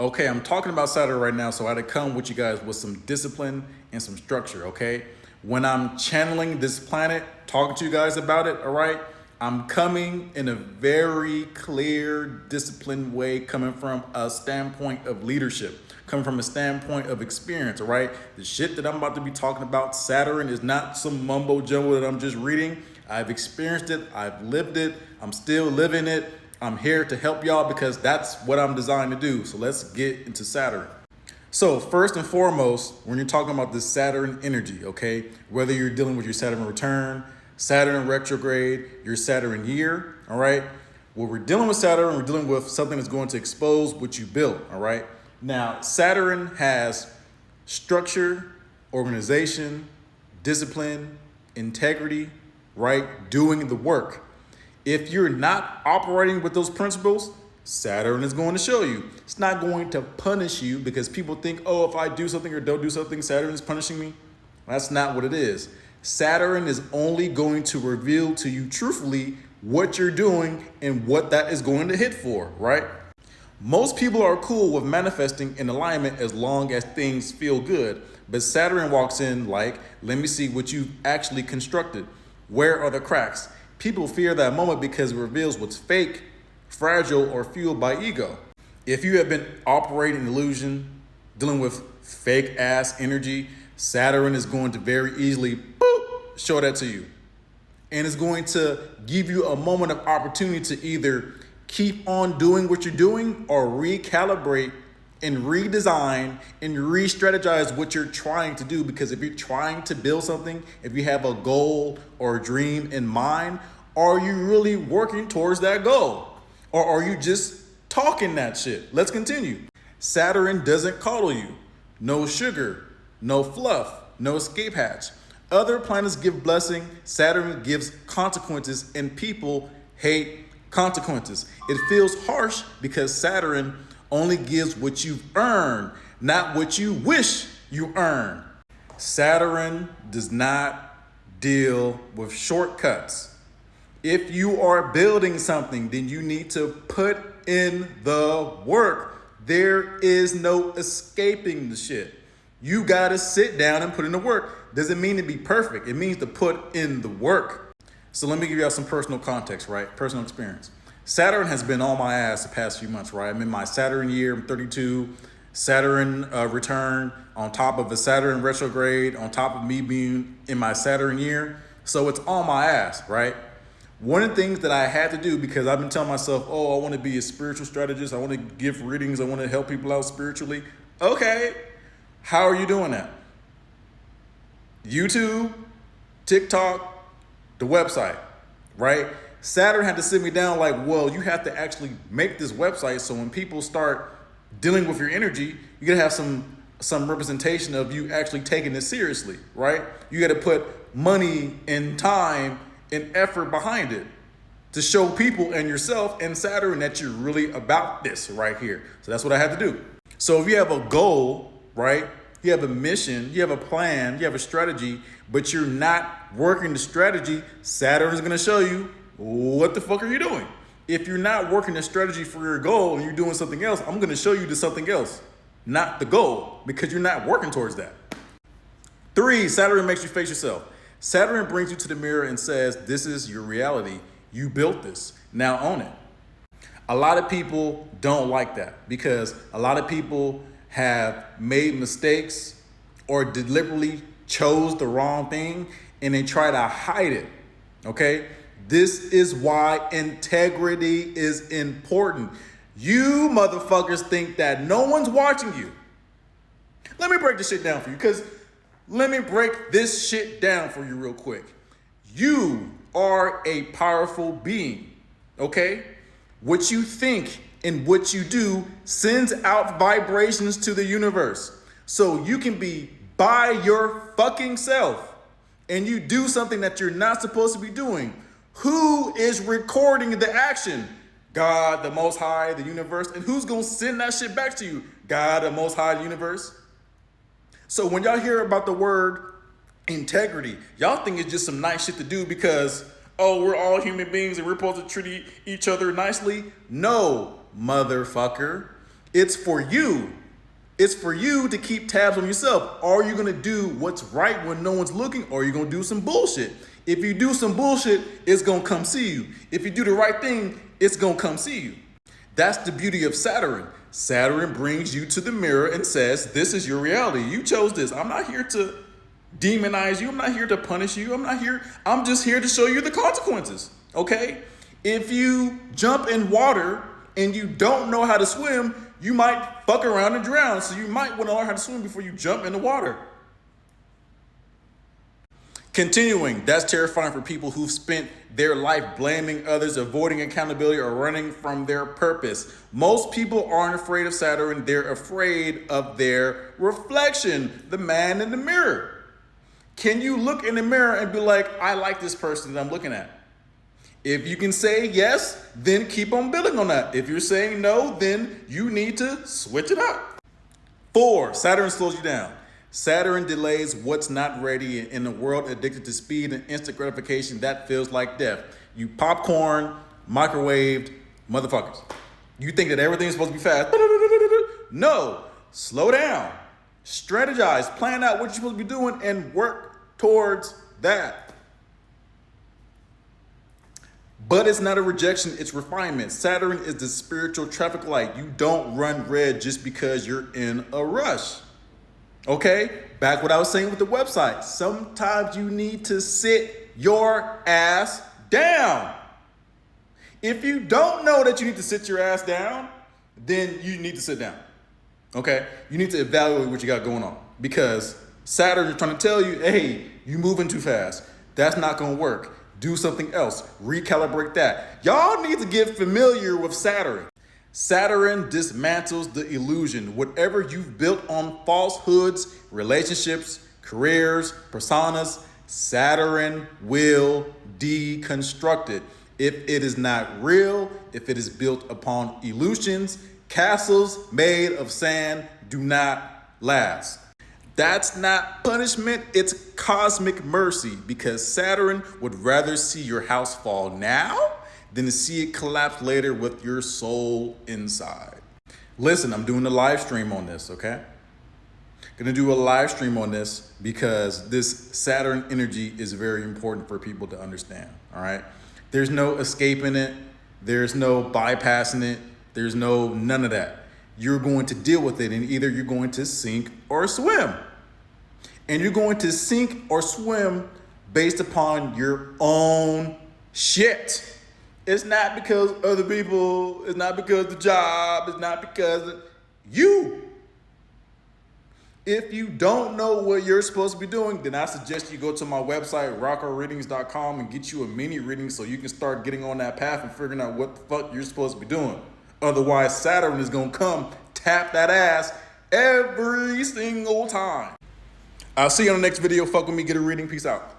Okay, I'm talking about Saturn right now, so I had to come with you guys with some discipline and some structure, okay? When I'm channeling this planet, talking to you guys about it, all right, I'm coming in a very clear, disciplined way, coming from a standpoint of leadership, coming from a standpoint of experience, all right? The shit that I'm about to be talking about, Saturn, is not some mumbo jumbo that I'm just reading. I've experienced it, I've lived it, I'm still living it. I'm here to help y'all because that's what I'm designed to do. So let's get into Saturn. So first and foremost, when you're talking about this Saturn energy, okay, whether you're dealing with your Saturn return, Saturn retrograde, your Saturn year, all right, when we're dealing with Saturn, we're dealing with something that's going to expose what you built, all right? Now, Saturn has structure, organization, discipline, integrity, right? Doing the work. If you're not operating with those principles, Saturn is going to show you. It's not going to punish you because people think, oh, if I do something or don't do something, Saturn is punishing me. That's not what it is. Saturn is only going to reveal to you truthfully what you're doing and what that is going to hit for, right? Most people are cool with manifesting in alignment as long as things feel good. But Saturn walks in like, let me see what you've actually constructed. Where are the cracks? People fear that moment because it reveals what's fake, fragile, or fueled by ego. If you have been operating illusion, dealing with fake ass energy, Saturn is going to very easily show that to you. And it's going to give you a moment of opportunity to either keep on doing what you're doing or recalibrate and redesign and re-strategize what you're trying to do. Because if you're trying to build something, if you have a goal or a dream in mind, are you really working towards that goal? Or are you just talking that shit? Let's continue. Saturn doesn't coddle you. No sugar, no fluff, no escape hatch. Other planets give blessing, Saturn gives consequences, and people hate consequences. It feels harsh because Saturn only gives what you've earned, not what you wish you earned. Saturn does not deal with shortcuts. If you are building something, then you need to put in the work. There is no escaping the shit. You gotta sit down and put in the work. Doesn't mean to be perfect. It means to put in the work. So let me give you some personal context, right? Personal experience. Saturn has been on my ass the past few months, right? I'm in my Saturn year, I'm 32, Saturn return on top of a Saturn retrograde, on top of me being in my Saturn year. So it's on my ass, right? One of the things that I had to do, because I've been telling myself, oh, I want to be a spiritual strategist. I want to give readings. I want to help people out spiritually. Okay, how are you doing that? YouTube, TikTok, the website, right? Saturn had to sit me down like, well, you have to actually make this website so when people start dealing with your energy, you gotta have some representation of you actually taking this seriously, right? You gotta put money and time and effort behind it to show people and yourself and Saturn that you're really about this right here. So that's what I had to do. So if you have a goal, right? You have a mission, you have a plan, you have a strategy, but you're not working the strategy, Saturn is gonna show you, what the fuck are you doing? If you're not working the strategy for your goal and you're doing something else, I'm gonna show you to something else, not the goal, because you're not working towards that. 3, Saturn makes you face yourself. Saturn brings you to the mirror and says, this is your reality. You built this, now own it. A lot of people don't like that because a lot of people have made mistakes or deliberately chose the wrong thing and they try to hide it, okay? This is why integrity is important. You motherfuckers think that no one's watching you. Let me break this shit down for you because let me break this shit down for you real quick. You are a powerful being, okay? What you think and what you do sends out vibrations to the universe. So you can be by your fucking self and you do something that you're not supposed to be doing. Who is recording the action? God, the Most High, the universe. And who's gonna send that shit back to you? God, the Most High, the universe. So when y'all hear about the word integrity, y'all think it's just some nice shit to do because, oh, we're all human beings and we're supposed to treat each other nicely. No, motherfucker. It's for you. It's for you to keep tabs on yourself. Are you gonna do what's right when no one's looking, or are you gonna do some bullshit? If you do some bullshit, it's gonna come see you. If you do the right thing, it's gonna come see you. That's the beauty of Saturn. Saturn brings you to the mirror and says, this is your reality. You chose this. I'm not here to demonize you. I'm not here to punish you. I'm just here to show you the consequences, okay? If you jump in water and you don't know how to swim, you might fuck around and drown. So you might want to learn how to swim before you jump in the water. Continuing, that's terrifying for people who've spent their life blaming others, avoiding accountability, or running from their purpose. Most people aren't afraid of Saturn. They're afraid of their reflection, the man in the mirror. Can you look in the mirror and be like, I like this person that I'm looking at? If you can say yes, then keep on building on that. If you're saying no, then you need to switch it up. 4, Saturn slows you down. Saturn delays what's not ready. In a world addicted to speed and instant gratification, that feels like death. You popcorn, microwaved motherfuckers. You think that everything's supposed to be fast. No, slow down. Strategize, plan out what you're supposed to be doing, and work towards that. But it's not a rejection, it's refinement. Saturn is the spiritual traffic light. You don't run red just because you're in a rush. Okay? Back what I was saying with the website. Sometimes you need to sit your ass down. If you don't know that you need to sit your ass down, then you need to sit down. Okay? You need to evaluate what you got going on. Because Saturn is trying to tell you, hey, you moving too fast. That's not going to work. Do something else. Recalibrate that. Y'all need to get familiar with Saturn. Saturn dismantles the illusion. Whatever you've built on falsehoods, relationships, careers, personas, Saturn will deconstruct it. If it is not real, if it is built upon illusions, castles made of sand do not last. That's not punishment, it's cosmic mercy, because Saturn would rather see your house fall now than to see it collapse later with your soul inside. Listen, I'm doing a live stream on this, okay? Gonna do a live stream on this because this Saturn energy is very important for people to understand, all right? There's no escaping it, there's no bypassing it, there's no none of that. You're going to deal with it, and either you're going to sink or swim. And you're going to sink or swim based upon your own shit. It's not because other people, it's not because the job, it's not because of you. If you don't know what you're supposed to be doing, then I suggest you go to my website, rockoreadings.com, and get you a mini reading so you can start getting on that path and figuring out what the fuck you're supposed to be doing. Otherwise, Saturn is going to come tap that ass every single time. I'll see you on the next video. Fuck with me, get a reading. Peace out.